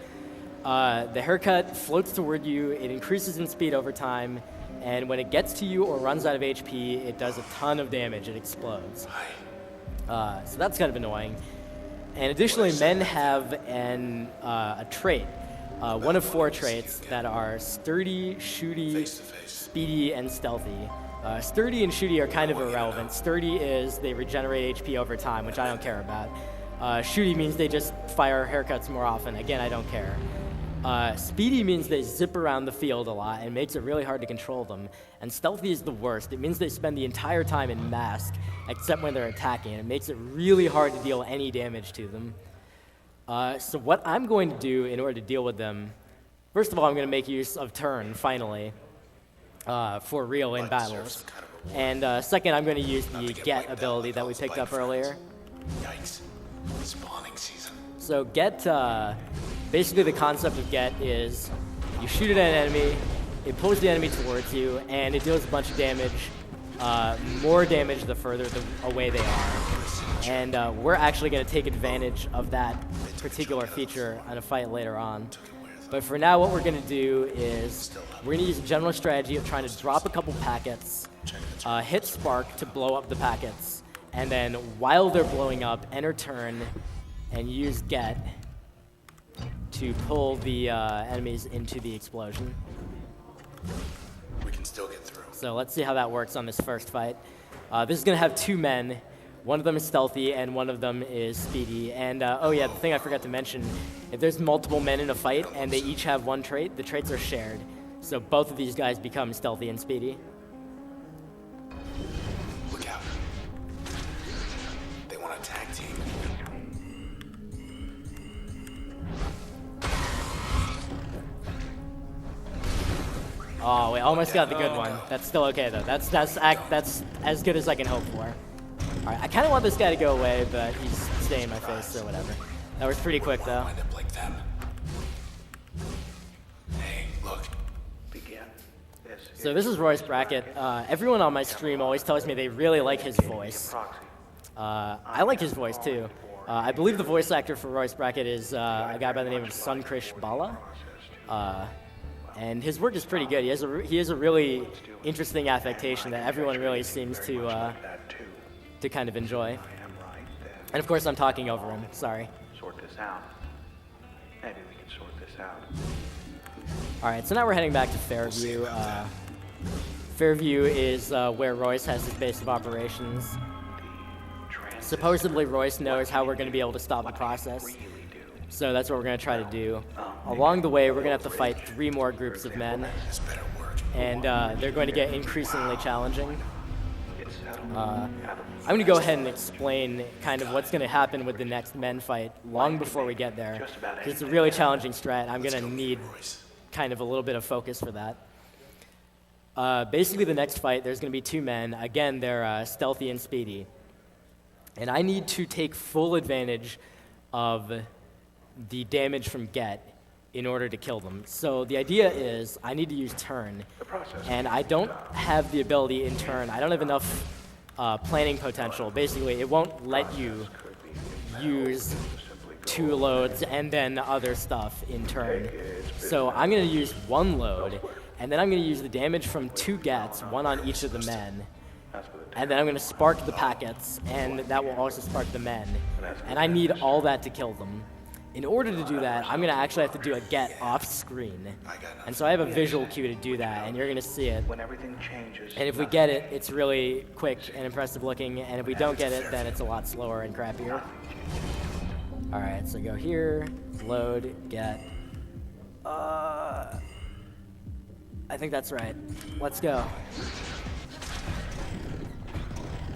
Speaker 3: The haircut floats toward you, it increases in speed over time, and when it gets to you or runs out of HP, it does a ton of damage, it explodes. So that's kind of annoying. And additionally, men have a trait, one of 4 traits that are sturdy, shooty, speedy, and stealthy. Sturdy and shooty are kind of irrelevant. Sturdy is they regenerate HP over time, which I don't care about. Shooty means they just fire haircuts more often. Again, I don't care. Speedy means they zip around the field a lot and makes it really hard to control them. And stealthy is the worst. It means they spend the entire time in mask, except when they're attacking, and it makes it really hard to deal any damage to them. So what I'm going to do in order to deal with them, first of all, I'm going to make use of turn, finally, for real in battles. And second, I'm going to use the get ability that we picked up earlier.
Speaker 6: Yikes. Spawning season.
Speaker 3: So get, basically the concept of get is you shoot at an enemy, it pulls the enemy towards you, and it deals a bunch of damage, more damage the further away they are. And we're actually going to take advantage of that particular feature in a fight later on. But for now, what we're going to do is we're going to use a general strategy of trying to drop a couple packets, hit spark to blow up the packets, and then while they're blowing up, enter turn and use get to pull the enemies into the explosion.
Speaker 6: We can still get through.
Speaker 3: So let's see how that works on this first fight. This is going to have 2 men. One of them is stealthy, and one of them is speedy. And, oh yeah, the thing I forgot to mention, if there's multiple men in a fight and they each have 1 trait, the traits are shared. So both of these guys become stealthy and speedy.
Speaker 6: Look out. They want to tag team.
Speaker 3: Oh, we almost got the good one. That's still okay, though. That's as good as I can hope for. All right, I kind of want this guy to go away, but he's staying in my face, so whatever. That was pretty quick, though.
Speaker 6: Wind up like them. Hey, look. Begin.
Speaker 3: So this is Royce Brackett. Everyone on my stream always tells me they really like his voice. I like his voice, too. I believe the voice actor for Royce Brackett is a guy by the name of Sunkrish Bala. And his work is pretty good. He has a really interesting affectation that everyone really seems to kind of enjoy. And of course, I'm talking over him. Sorry.
Speaker 7: Sort this out. Maybe we can sort this out.
Speaker 3: All right, so now we're heading back to Fairview. Fairview is where Royce has his base of operations. Supposedly, Royce knows how we're going to be able to stop the process. So that's what we're going to try to do. Along the way, we're going to have to fight 3 more groups of men. And they're going to get increasingly challenging. I'm going to go ahead and explain kind of what's going to happen with the next men fight long before we get there. It's a really challenging strat. I'm going to need kind of a little bit of focus for that. Basically, the next fight, there's going to be 2 men. Again, they're stealthy and speedy. And I need to take full advantage of the damage from get in order to kill them. So the idea is I need to use turn, and I don't have the ability in turn. I don't have enough planning potential. Basically, it won't let you use 2 loads and then other stuff in turn. So I'm going to use 1 load, and then I'm going to use the damage from 2 gets, 1 on each of the men. And then I'm going to spark the packets, and that will also spark the men. And I need all that to kill them. In order to do that, I'm going to actually have to do a get off screen. And so I have a visual cue to do that, and you're going to see it.
Speaker 7: When everything changes.
Speaker 3: And if we get it, it's really quick and impressive looking, and if we don't get it, then it's a lot slower and crappier. All right, so go here, load, get. I think that's right. Let's go.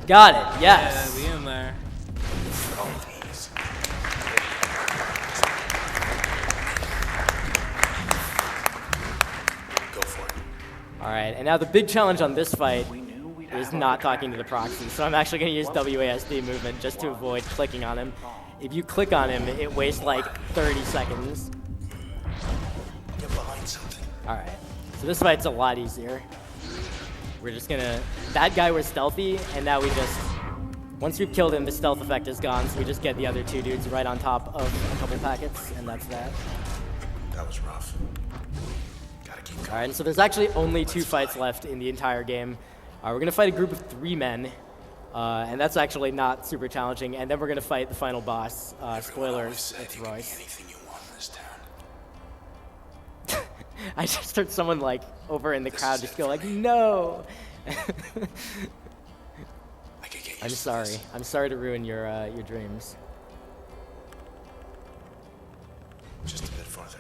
Speaker 3: Got it, yes.
Speaker 4: Yeah, we in there.
Speaker 6: Go for it.
Speaker 3: All right, and now the big challenge on this fight is not talking to the proxy. So I'm actually going to use WASD movement just to avoid clicking on him. If you click on him, it wastes like 30 seconds.
Speaker 6: Get behind something.
Speaker 3: All right, so this fight's a lot easier. We're just gonna, that guy was stealthy, and now we just, once we've killed him, the stealth effect is gone, so we just get the other 2 dudes right on top of a couple packets, and that's that.
Speaker 6: That was rough. Gotta keep going.
Speaker 3: All right, and so there's actually only 2 fights left in the entire game. We're gonna fight a group of 3 men, and that's actually not super challenging, and then we're gonna fight the final boss. Spoilers, it's Royce.
Speaker 6: Anything you want in this town.
Speaker 3: I just heard someone like over in the crowd just go like, no!
Speaker 6: I could get
Speaker 3: I'm
Speaker 6: used to
Speaker 3: sorry.
Speaker 6: this.
Speaker 3: I'm sorry to ruin your dreams.
Speaker 6: Just a bit farther.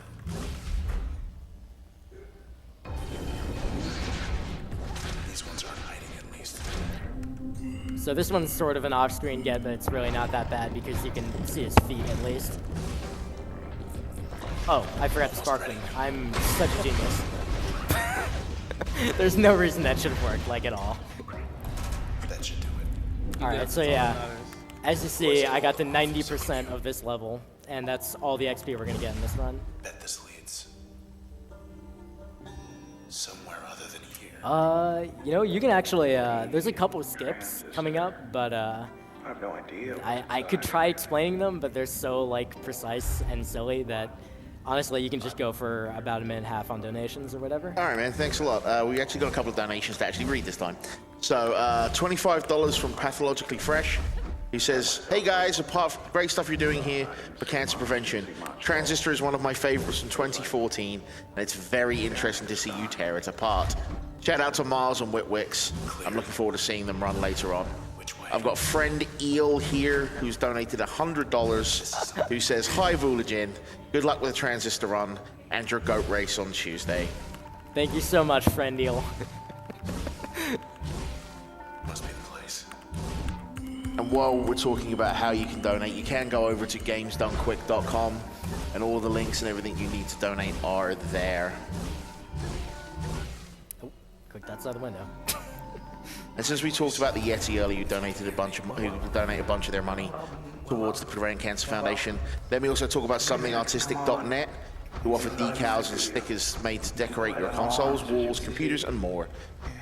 Speaker 6: These ones aren't hiding at least.
Speaker 3: So this one's sort of an off-screen get, but it's really not that bad because you can see his feet at least. Oh, I forgot to spark them. I'm such a genius. There's no reason that should have worked, like, at all.
Speaker 6: That should do it.
Speaker 3: Alright, so yeah, as you see, I got to 90% of this level, and that's all the XP we're gonna get in this run.
Speaker 6: Bet this leads somewhere other than here.
Speaker 3: You know, you can actually, there's a couple of skips coming up, but,
Speaker 7: I have no idea.
Speaker 3: I could try explaining them, but they're so, like, precise and silly that honestly, you can just go for about 1.5 minutes on donations or whatever.
Speaker 1: All right, man. Thanks a lot. We actually got a couple of donations to actually read this time. So, $25 from Pathologically Fresh, who says, "Hey guys, apart from great stuff you're doing here for cancer prevention, Transistor is one of my favorites from 2014, and it's very interesting to see you tear it apart. Shout out to Miles and Whitwicks. I'm looking forward to seeing them run later on." I've got friend Eel here, who's donated $100, who says, "Hi Vulajin, good luck with the Transistor run and your GOAT race on Tuesday."
Speaker 3: Thank you so much, friend Neil.
Speaker 6: Must be the place.
Speaker 1: And while we're talking about how you can donate, you can go over to gamesdonequick.com, and all the links and everything you need to donate are there.
Speaker 3: Oh, clicked outside the window.
Speaker 1: And since we talked about the Yeti earlier, who donated a bunch of their money towards the Prevent Cancer Foundation, let me also talk about somethingartistic.net, who offer decals and stickers made to decorate your consoles, walls, computers, and more.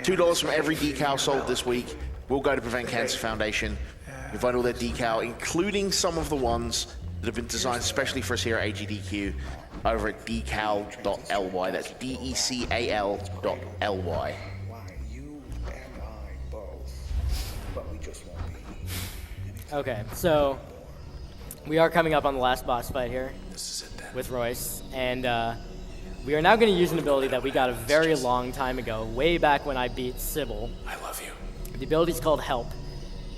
Speaker 1: $2 from every decal sold this week will go to Prevent Cancer Foundation. You'll find all their decal, including some of the ones that have been designed especially for us here at AGDQ, over at decal.ly. That's decal.ly.
Speaker 3: Okay, so we are coming up on the last boss fight here
Speaker 6: This is it then.
Speaker 3: with Royce, and we are now going to use an ability that we got a very long time ago, way back when I beat Sybil.
Speaker 6: I love you.
Speaker 3: The ability is called Help.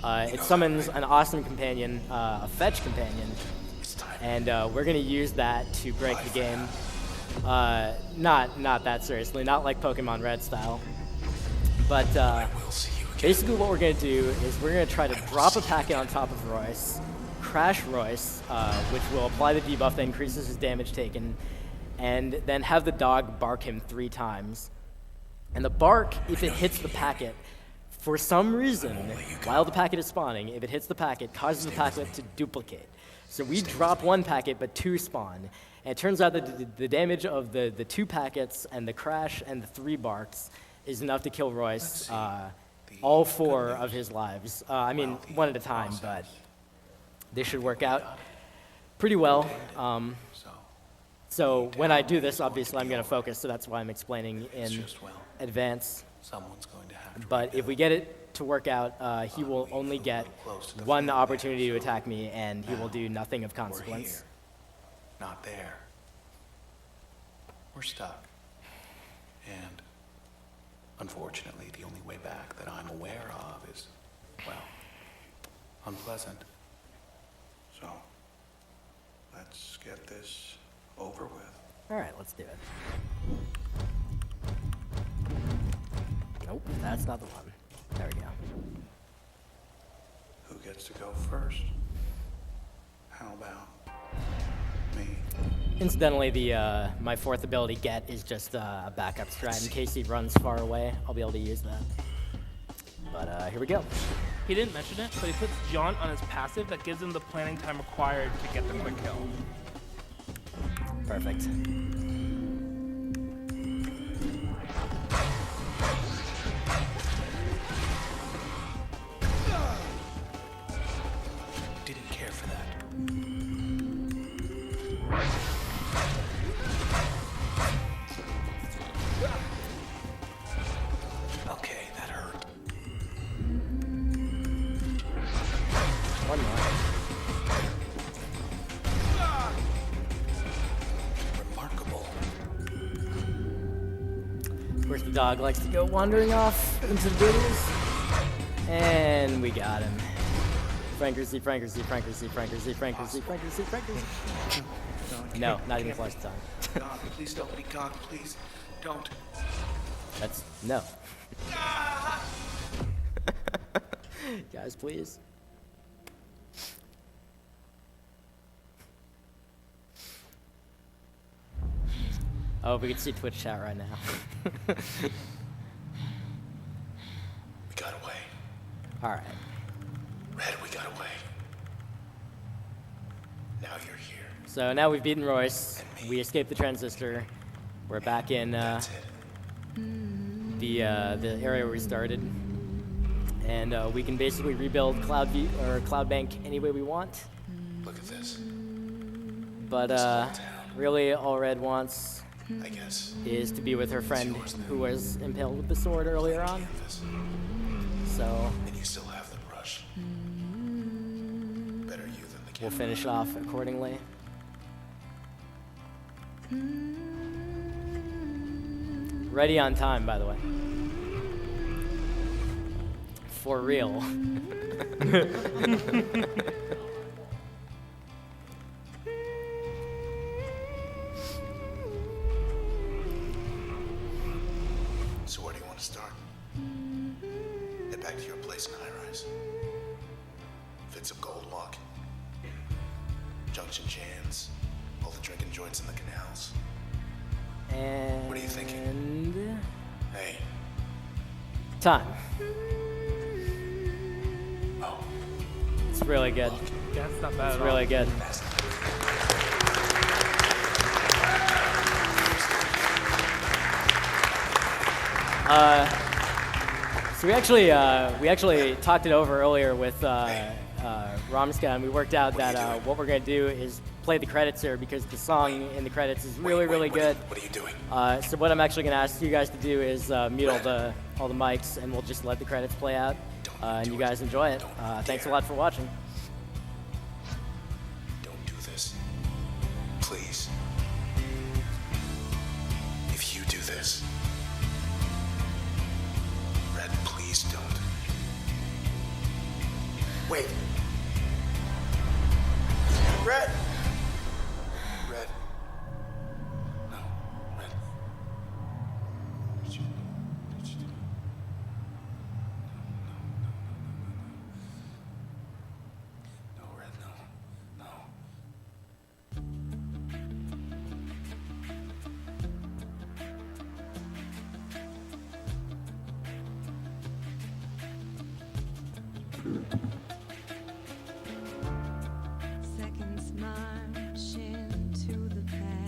Speaker 3: It summons an awesome companion, a fetch companion,
Speaker 6: It's time.
Speaker 3: and we're going to use that to break the game. Not that seriously, not like Pokemon Red style, but
Speaker 6: We'll see you again.
Speaker 3: basically what we're going to do is we're going to try to drop a packet on top of Royce, crash Royce, which will apply the debuff that increases his damage taken, and then have the dog bark him 3 times. And the bark, if it hits the packet, for some reason, while the packet is spawning, if it hits the packet, causes the packet to duplicate. So we drop 1 packet, but 2 spawn. And it turns out that the damage of the 2 packets and the crash and the 3 barks is enough to kill Royce all 4 of his lives. I mean, one at a time, but they should work out pretty well. So when I do this, obviously I'm going to focus, so that's why I'm explaining in advance.
Speaker 6: Someone's going to have to.
Speaker 3: But if we get it to work out, he will only get 1 opportunity to attack me, and he will do nothing of consequence.
Speaker 6: Not there. We're stuck. And unfortunately, the only way back that I'm aware of is, well, unpleasant. So, let's get this over with.
Speaker 3: All right, let's do it. Nope, that's not the one. There we go.
Speaker 6: Who gets to go first? How about me?
Speaker 3: Incidentally, my 4th ability, Get, is just a backup strat. In case he runs far away, I'll be able to use that. But here we go.
Speaker 4: He didn't mention it, but he puts Jaunt on his passive that gives him the planning time required to get the quick kill.
Speaker 3: Perfect.
Speaker 6: Didn't care for that. Okay, that hurt.
Speaker 3: One more.
Speaker 6: Remarkable.
Speaker 3: Of course, the dog likes to go wandering off into the bushes. And we got him. Frankersy, Frankersy, Frankersy, Frankersy, Frankersy, Frankersy, Frankersy. No, not even close to time.
Speaker 6: God, please don't be God, please. Don't.
Speaker 3: That's no. Guys, please. Oh, we can see Twitch chat right now.
Speaker 6: We got away.
Speaker 3: All right.
Speaker 6: Red, we got away. Now you're here.
Speaker 3: So now we've beaten Royce. We escaped the transistor. We're back in
Speaker 6: That's it.
Speaker 3: the area where we started, and we can basically rebuild Cloud Bank any way we want.
Speaker 6: Look at this.
Speaker 3: But really, all Red wants
Speaker 6: I guess.
Speaker 3: is to be with her friend who was impaled with the sword earlier on.
Speaker 6: Canvas.
Speaker 3: So
Speaker 6: And you still have the brush. Better you than the
Speaker 3: we'll
Speaker 6: canvas.
Speaker 3: finish off accordingly. Ready on time, by the way. For real.
Speaker 6: So where do you want to start? Head back to your place in High Rise. Fit some gold walk. Junction Jans. All the drinking joints in the canals.
Speaker 3: And
Speaker 6: What are you thinking? Hey.
Speaker 3: Time.
Speaker 6: Oh.
Speaker 3: It's really good.
Speaker 4: Yeah, that's not bad
Speaker 3: It's
Speaker 4: at all.
Speaker 3: really good.
Speaker 6: That's
Speaker 3: So we actually talked it over earlier with Ramska, and we worked out that what we're gonna do is play the credits here because the song in the credits is really, really good.
Speaker 6: What are you doing?
Speaker 3: So what I'm actually gonna ask you guys to do is mute all the mics, and we'll just let the credits play out, and you guys enjoy it. Thanks a lot for watching.
Speaker 6: Don't do this. Please. If you do this. Red, please don't. Wait. Red! Red. No. Red. Did you do? No, Red, no.
Speaker 8: Seconds march into the past.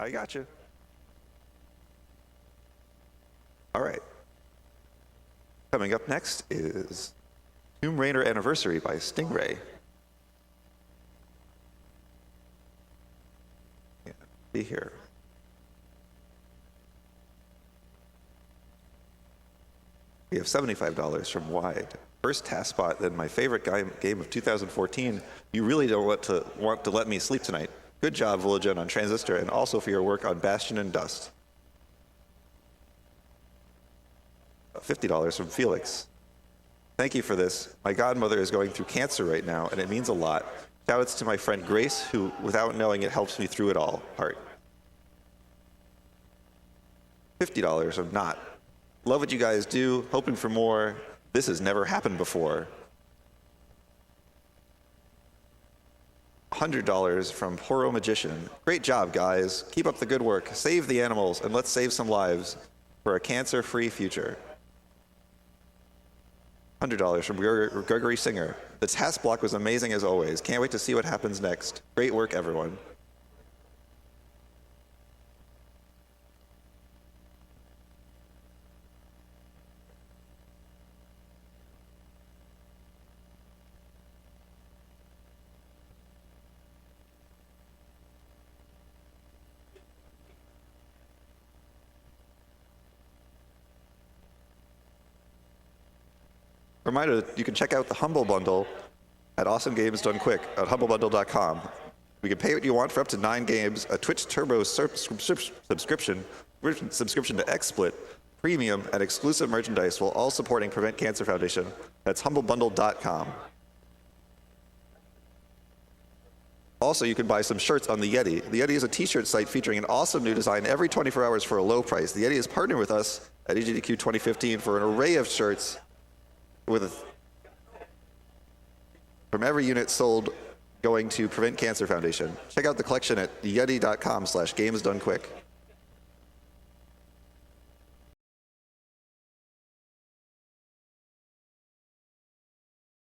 Speaker 8: I got you. All right. Coming up next is Tomb Raider Anniversary by Stingray. Yeah, be here. We have $75 from Wide. First task spot, then my favorite game of 2014. You really don't want to let me sleep tonight. Good job, Vulajin, on Transistor, and also for your work on Bastion and Dust. $50 from Felix. Thank you for this. My godmother is going through cancer right now, and it means a lot. Shoutouts to my friend Grace, who, without knowing it, helps me through it all. Heart. $50 from Not. Love what you guys do. Hoping for more. This has never happened before. $100 from Horo Magician. Great job, guys. Keep up the good work. Save the animals, and let's save some lives for a cancer-free future. $100 from Gregory Singer. The task block was amazing as always. Can't wait to see what happens next. Great work, everyone. Reminder, you can check out the Humble Bundle at Awesome Games Done Quick at humblebundle.com. We can pay what you want for up to 9 games, a Twitch Turbo subscription to Xsplit, premium, and exclusive merchandise while all supporting Prevent Cancer Foundation. That's humblebundle.com. Also, you can buy some shirts on the Yeti. The Yeti is a t-shirt site featuring an awesome new design every 24 hours for a low price. The Yeti is partnered with us at AGDQ2015 for an array of shirts from every unit sold going to Prevent Cancer Foundation. Check out the collection at yeti.com/gamesdonequick.